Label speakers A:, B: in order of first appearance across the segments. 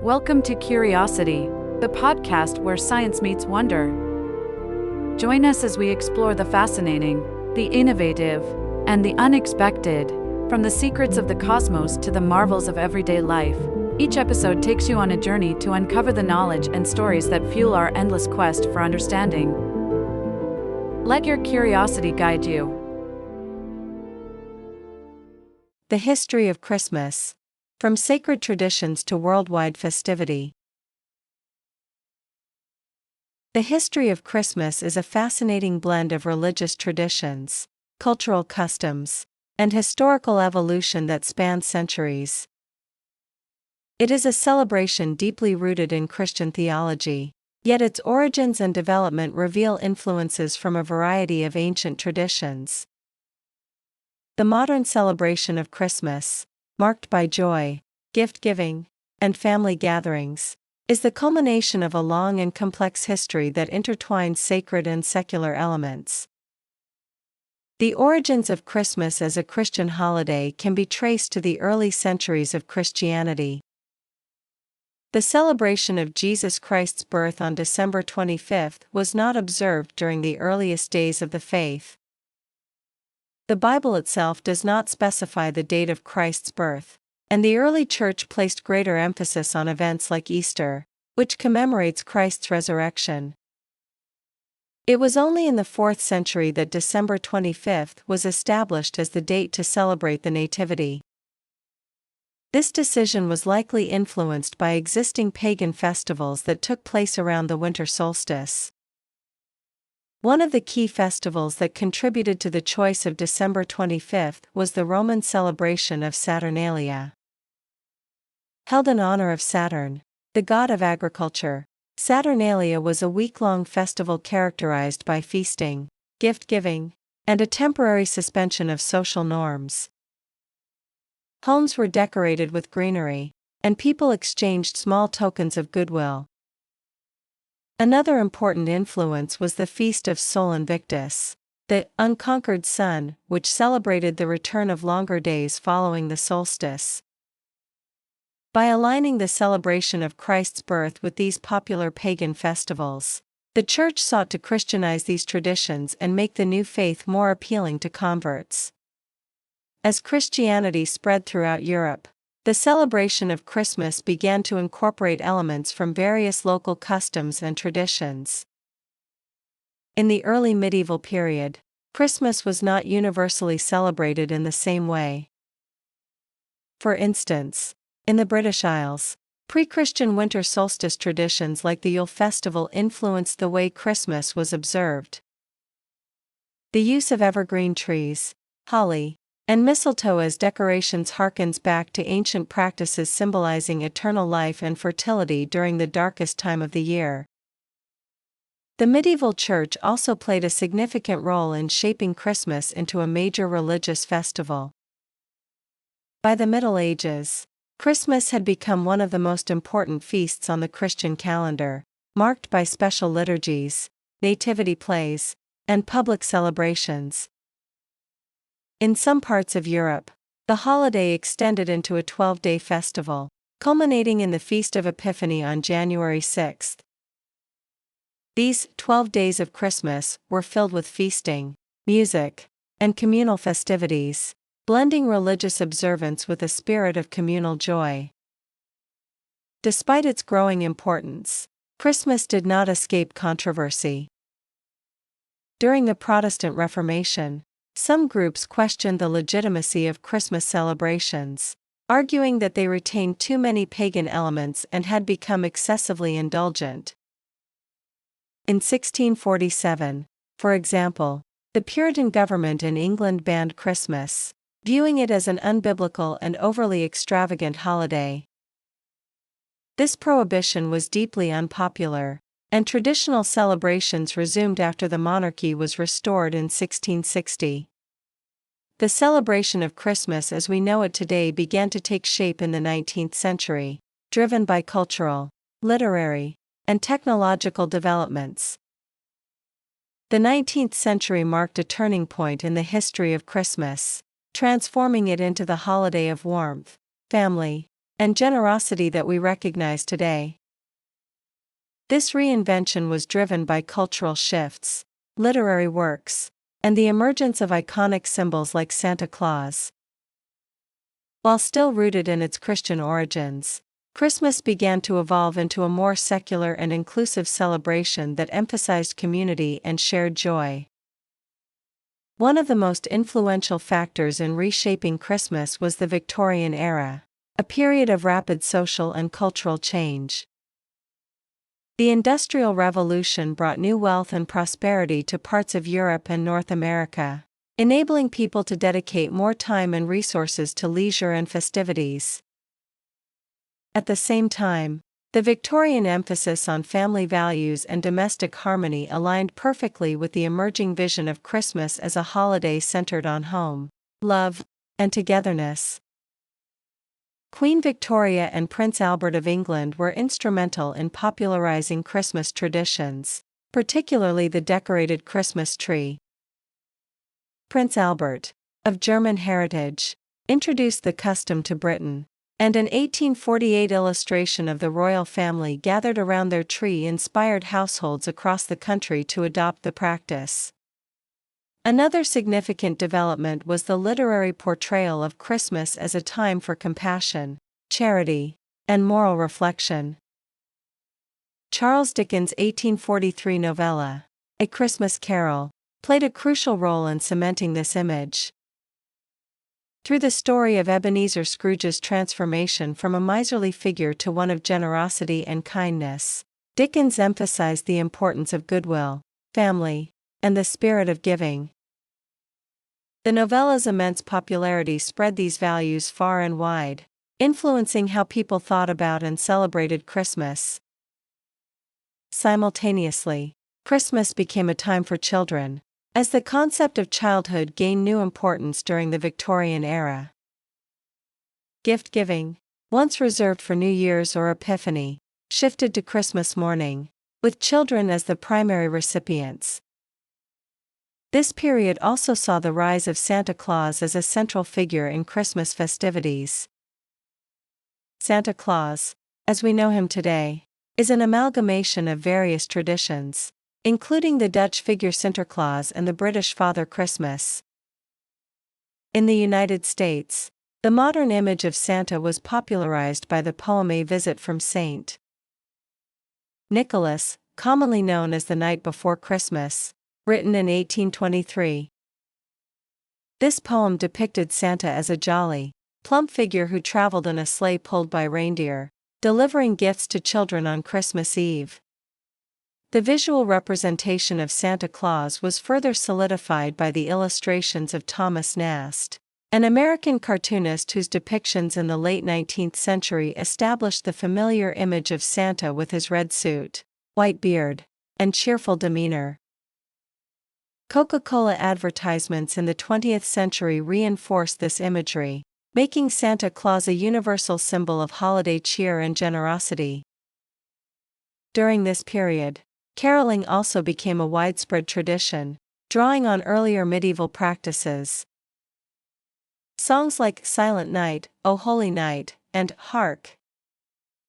A: Welcome to Curiosity, the podcast where science meets wonder. Join us as we explore the fascinating, the innovative, and the unexpected, from the secrets of the cosmos to the marvels of everyday life. Each episode takes you on a journey to uncover the knowledge and stories that fuel our endless quest for understanding. Let your curiosity guide you.
B: The history of Christmas. From sacred traditions to worldwide festivity. The history of Christmas is a fascinating blend of religious traditions, cultural customs, and historical evolution that spans centuries. It is a celebration deeply rooted in Christian theology, yet its origins and development reveal influences from a variety of ancient traditions. The modern celebration of Christmas, marked by joy, gift-giving, and family gatherings, is the culmination of a long and complex history that intertwines sacred and secular elements. The origins of Christmas as a Christian holiday can be traced to the early centuries of Christianity. The celebration of Jesus Christ's birth on December 25 was not observed during the earliest days of the faith. The Bible itself does not specify the date of Christ's birth, and the early church placed greater emphasis on events like Easter, which commemorates Christ's resurrection. It was only in the 4th century that December 25 was established as the date to celebrate the Nativity. This decision was likely influenced by existing pagan festivals that took place around the winter solstice. One of the key festivals that contributed to the choice of December 25 was the Roman celebration of Saturnalia. Held in honor of Saturn, the god of agriculture, Saturnalia was a week-long festival characterized by feasting, gift-giving, and a temporary suspension of social norms. Homes were decorated with greenery, and people exchanged small tokens of goodwill. Another important influence was the Feast of Sol Invictus, the unconquered sun, which celebrated the return of longer days following the solstice. By aligning the celebration of Christ's birth with these popular pagan festivals, the Church sought to Christianize these traditions and make the new faith more appealing to converts. As Christianity spread throughout Europe, the celebration of Christmas began to incorporate elements from various local customs and traditions. In the early medieval period, Christmas was not universally celebrated in the same way. For instance, in the British Isles, pre-Christian winter solstice traditions like the Yule festival influenced the way Christmas was observed. The use of evergreen trees, holly, and mistletoe as decorations harkens back to ancient practices symbolizing eternal life and fertility during the darkest time of the year. The medieval church also played a significant role in shaping Christmas into a major religious festival. By the Middle Ages, Christmas had become one of the most important feasts on the Christian calendar, marked by special liturgies, nativity plays, and public celebrations. In some parts of Europe, the holiday extended into a 12-day festival, culminating in the Feast of Epiphany on January 6. These 12 days of Christmas were filled with feasting, music, and communal festivities, blending religious observance with a spirit of communal joy. Despite its growing importance, Christmas did not escape controversy. During the Protestant Reformation, some groups questioned the legitimacy of Christmas celebrations, arguing that they retained too many pagan elements and had become excessively indulgent. In 1647, for example, the Puritan government in England banned Christmas, viewing it as an unbiblical and overly extravagant holiday. This prohibition was deeply unpopular, and traditional celebrations resumed after the monarchy was restored in 1660. The celebration of Christmas as we know it today began to take shape in the 19th century, driven by cultural, literary, and technological developments. The 19th century marked a turning point in the history of Christmas, transforming it into the holiday of warmth, family, and generosity that we recognize today. This reinvention was driven by cultural shifts, literary works, and the emergence of iconic symbols like Santa Claus. While still rooted in its Christian origins, Christmas began to evolve into a more secular and inclusive celebration that emphasized community and shared joy. One of the most influential factors in reshaping Christmas was the Victorian era, a period of rapid social and cultural change. The Industrial Revolution brought new wealth and prosperity to parts of Europe and North America, enabling people to dedicate more time and resources to leisure and festivities. At the same time, the Victorian emphasis on family values and domestic harmony aligned perfectly with the emerging vision of Christmas as a holiday centered on home, love, and togetherness. Queen Victoria and Prince Albert of England were instrumental in popularizing Christmas traditions, particularly the decorated Christmas tree. Prince Albert, of German heritage, introduced the custom to Britain, and an 1848 illustration of the royal family gathered around their tree inspired households across the country to adopt the practice. Another significant development was the literary portrayal of Christmas as a time for compassion, charity, and moral reflection. Charles Dickens' 1843 novella, A Christmas Carol, played a crucial role in cementing this image. Through the story of Ebenezer Scrooge's transformation from a miserly figure to one of generosity and kindness, Dickens emphasized the importance of goodwill, family, and the spirit of giving. The novella's immense popularity spread these values far and wide, influencing how people thought about and celebrated Christmas. Simultaneously, Christmas became a time for children, as the concept of childhood gained new importance during the Victorian era. Gift-giving, once reserved for New Year's or Epiphany, shifted to Christmas morning, with children as the primary recipients. This period also saw the rise of Santa Claus as a central figure in Christmas festivities. Santa Claus, as we know him today, is an amalgamation of various traditions, including the Dutch figure Sinterklaas and the British Father Christmas. In the United States, the modern image of Santa was popularized by the poem A Visit from St. Nicholas, commonly known as The Night Before Christmas, written in 1823. This poem depicted Santa as a jolly, plump figure who traveled in a sleigh pulled by reindeer, delivering gifts to children on Christmas Eve. The visual representation of Santa Claus was further solidified by the illustrations of Thomas Nast, an American cartoonist whose depictions in the late 19th century established the familiar image of Santa with his red suit, white beard, and cheerful demeanor. Coca-Cola advertisements in the 20th century reinforced this imagery, making Santa Claus a universal symbol of holiday cheer and generosity. During this period, caroling also became a widespread tradition, drawing on earlier medieval practices. Songs like Silent Night, O Holy Night, and Hark!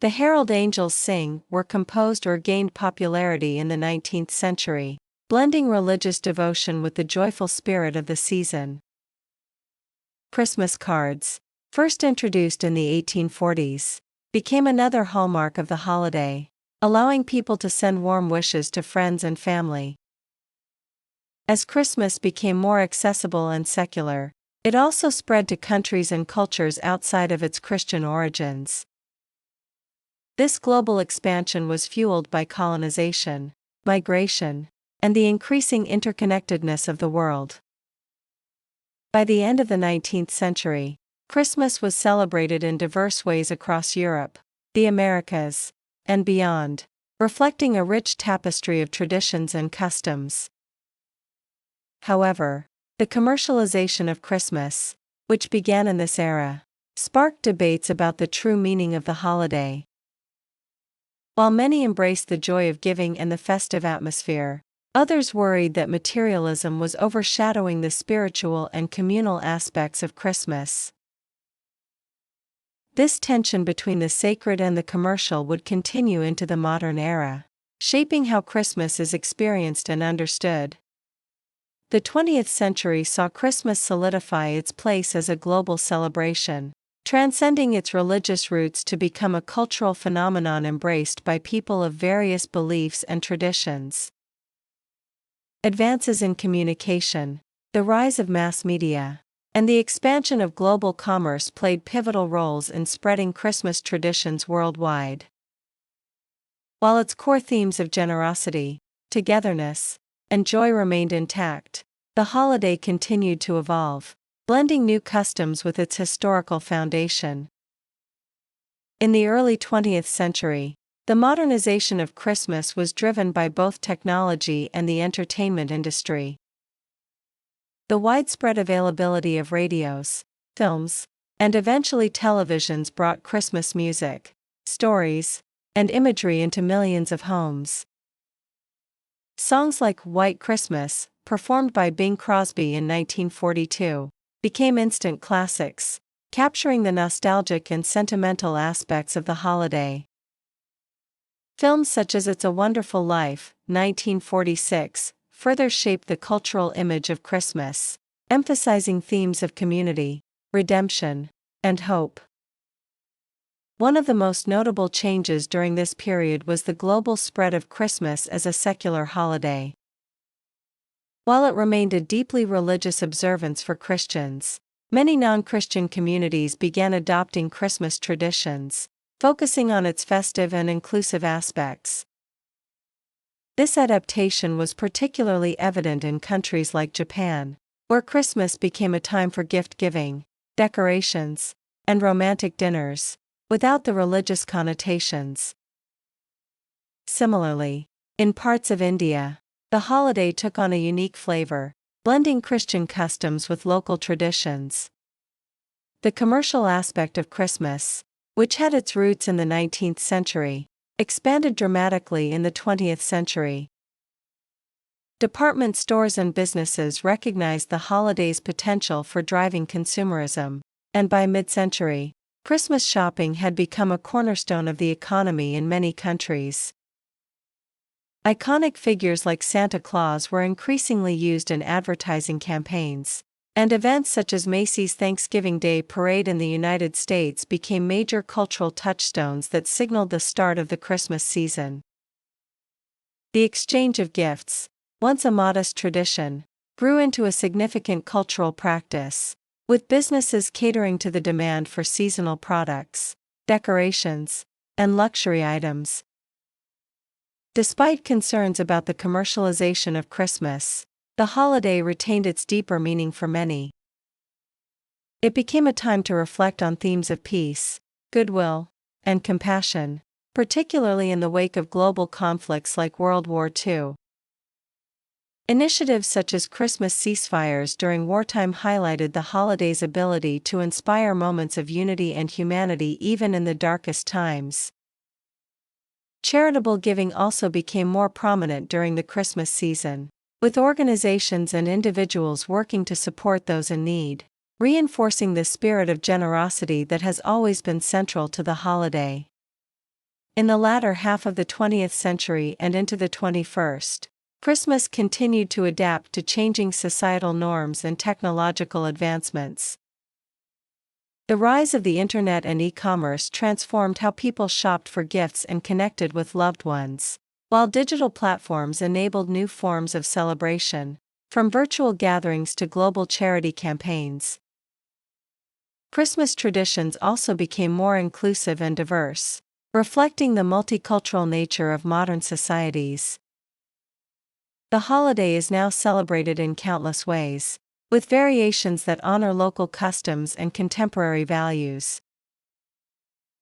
B: The Herald Angels Sing were composed or gained popularity in the 19th century, blending religious devotion with the joyful spirit of the season. Christmas cards, first introduced in the 1840s, became another hallmark of the holiday, allowing people to send warm wishes to friends and family. As Christmas became more accessible and secular, it also spread to countries and cultures outside of its Christian origins. This global expansion was fueled by colonization, migration, and the increasing interconnectedness of the world. By the end of the 19th century, Christmas was celebrated in diverse ways across Europe, the Americas, and beyond, reflecting a rich tapestry of traditions and customs. However, the commercialization of Christmas, which began in this era, sparked debates about the true meaning of the holiday. While many embraced the joy of giving and the festive atmosphere, others worried that materialism was overshadowing the spiritual and communal aspects of Christmas. This tension between the sacred and the commercial would continue into the modern era, shaping how Christmas is experienced and understood. The 20th century saw Christmas solidify its place as a global celebration, transcending its religious roots to become a cultural phenomenon embraced by people of various beliefs and traditions. Advances in communication, the rise of mass media, and the expansion of global commerce played pivotal roles in spreading Christmas traditions worldwide. While its core themes of generosity, togetherness, and joy remained intact, the holiday continued to evolve, blending new customs with its historical foundation. In the early 20th century, the modernization of Christmas was driven by both technology and the entertainment industry. The widespread availability of radios, films, and eventually televisions brought Christmas music, stories, and imagery into millions of homes. Songs like White Christmas, performed by Bing Crosby in 1942, became instant classics, capturing the nostalgic and sentimental aspects of the holiday. Films such as It's a Wonderful Life, 1946, further shaped the cultural image of Christmas, emphasizing themes of community, redemption, and hope. One of the most notable changes during this period was the global spread of Christmas as a secular holiday. While it remained a deeply religious observance for Christians, many non-Christian communities began adopting Christmas traditions, focusing on its festive and inclusive aspects. This adaptation was particularly evident in countries like Japan, where Christmas became a time for gift-giving, decorations, and romantic dinners, without the religious connotations. Similarly, in parts of India, the holiday took on a unique flavor, blending Christian customs with local traditions. The commercial aspect of Christmas, which had its roots in the 19th century, expanded dramatically in the 20th century. Department stores and businesses recognized the holiday's potential for driving consumerism, and by mid-century, Christmas shopping had become a cornerstone of the economy in many countries. Iconic figures like Santa Claus were increasingly used in advertising campaigns, and events such as Macy's Thanksgiving Day Parade in the United States became major cultural touchstones that signaled the start of the Christmas season. The exchange of gifts, once a modest tradition, grew into a significant cultural practice, with businesses catering to the demand for seasonal products, decorations, and luxury items. Despite concerns about the commercialization of Christmas, the holiday retained its deeper meaning for many. It became a time to reflect on themes of peace, goodwill, and compassion, particularly in the wake of global conflicts like World War II. Initiatives such as Christmas ceasefires during wartime highlighted the holiday's ability to inspire moments of unity and humanity even in the darkest times. Charitable giving also became more prominent during the Christmas season, with organizations and individuals working to support those in need, reinforcing the spirit of generosity that has always been central to the holiday. In the latter half of the 20th century and into the 21st, Christmas continued to adapt to changing societal norms and technological advancements. The rise of the internet and e-commerce transformed how people shopped for gifts and connected with loved ones, while digital platforms enabled new forms of celebration, from virtual gatherings to global charity campaigns. Christmas traditions also became more inclusive and diverse, reflecting the multicultural nature of modern societies. The holiday is now celebrated in countless ways, with variations that honor local customs and contemporary values.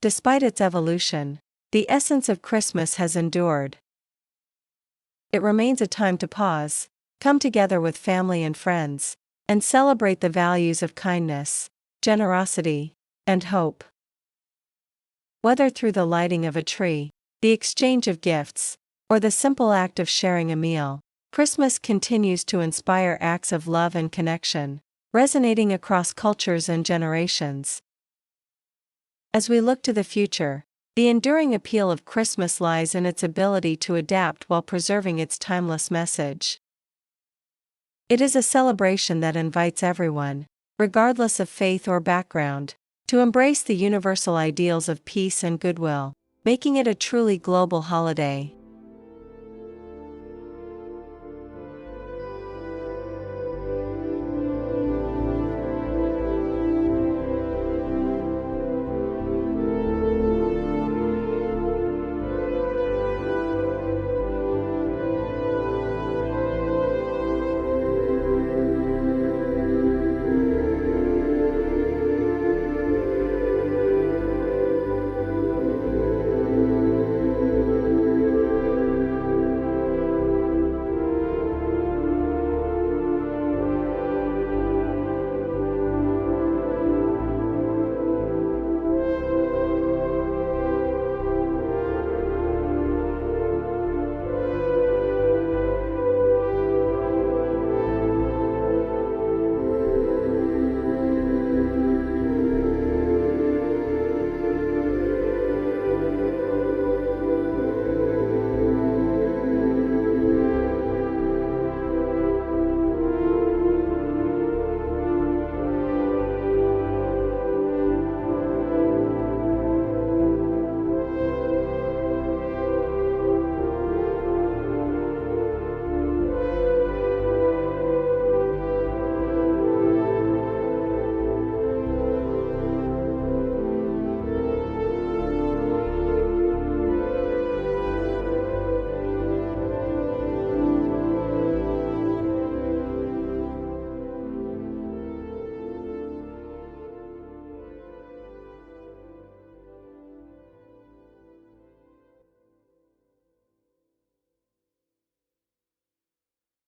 B: Despite its evolution, the essence of Christmas has endured. It remains a time to pause, come together with family and friends, and celebrate the values of kindness, generosity, and hope. Whether through the lighting of a tree, the exchange of gifts, or the simple act of sharing a meal, Christmas continues to inspire acts of love and connection, resonating across cultures and generations. As we look to the future, the enduring appeal of Christmas lies in its ability to adapt while preserving its timeless message. It is a celebration that invites everyone, regardless of faith or background, to embrace the universal ideals of peace and goodwill, making it a truly global holiday.